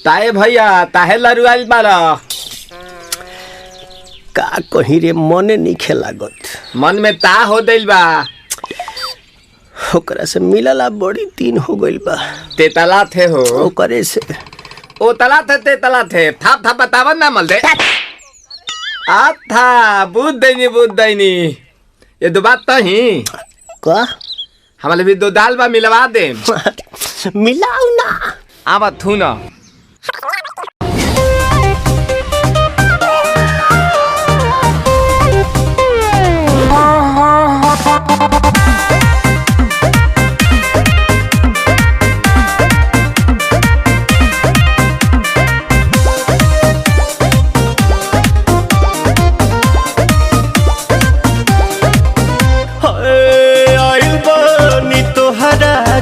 ताए भैया ताहे लरुआल बारा का कहीं रे मने नहीं खेलागत। मन में ता हो दिल बा ओकरा से मिलला बड़ी दिन हो गइल बा। ते तला थे हो ओकरे से ओ तला थे ते तला थे थाप थाप बतावन ना मल दे आ था बुद्ध दैनी ये दो बात तो ही का हमारे भी दो दाल बा मिलवा दे मिलाऊ ना आवा थू ना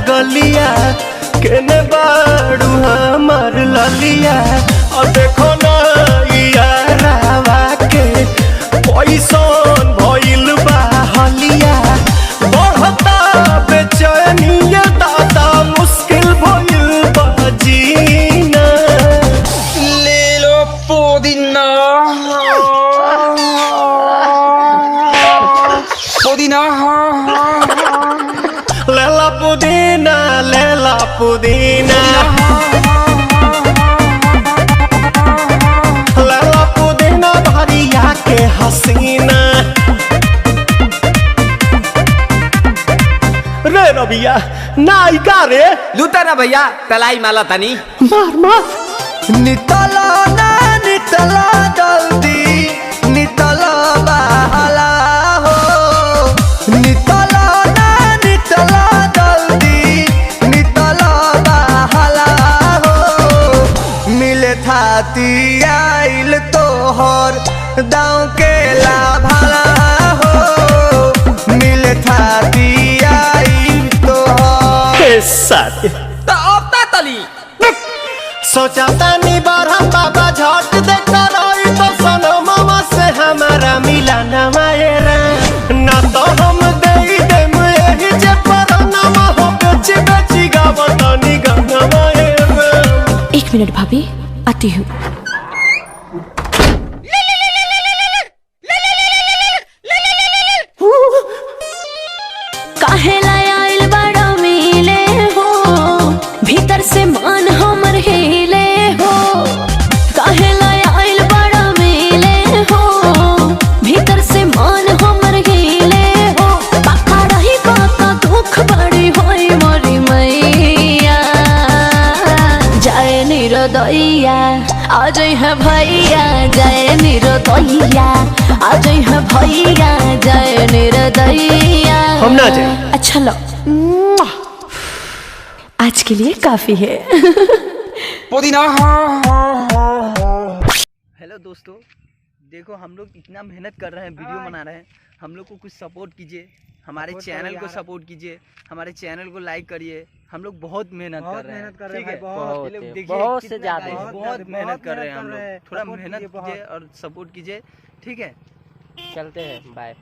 गलिया केने बाड़ू हमर ललिया और देखो ना यारावा के पैसन भइल बा हलिया बढ़ता बेचैनिया दादा मुश्किल भइल बा जीना ले लो पुदीना लेला पुदीना लेला पुदीना भरिया के हसीना रे रबिया नायिका रे लूटा ना भैया तलाई माला तनी मार मार नितला ना नितला जल्दी नितला बहला हो नितला ना नितला थाती आइल तोहर दाँव के लाभाला हो मिले थाती आइल तोहर साथी तो अब ता तली सोचा तानी बारह बाबा झट देखा रही तो सनो मामा से हमारा मिला न मायरा ना तो हम दे देम यही जे पर नामा हो बेची बेची गावतानी गंगा मायरा। 1 मिनट भाभी आती हूँ। काहे लायल बड़ा मिले हो भीतर से मान हमर हिले हो काहे लायल बड़ा मिले हो भीतर से मान हमर हिले हो पाका रही पाका दुख बड़ी होई मोरी मैया जाए निरदैया आज है भैया जय निरदैया आज है भैया जय निरदैया हम ना जाए। अच्छा लो आज के लिए काफी है। पुदीना हेलो दोस्तों, देखो हम लोग इतना मेहनत कर रहे हैं, वीडियो बना रहे हैं, हम लोग को कुछ सपोर्ट कीजिए, हमारे चैनल को सपोर्ट कीजिए, हमारे चैनल को लाइक करिए। हम लोग बहुत मेहनत कर रहे हैं, ठीक है, बहुत से ज़्यादा बहुत मेहनत कर रहे हैं हम लोग। थोड़ा मेहनत कीजिए और सपोर्ट कीजिए, ठीक है। चलते हैं, बाय।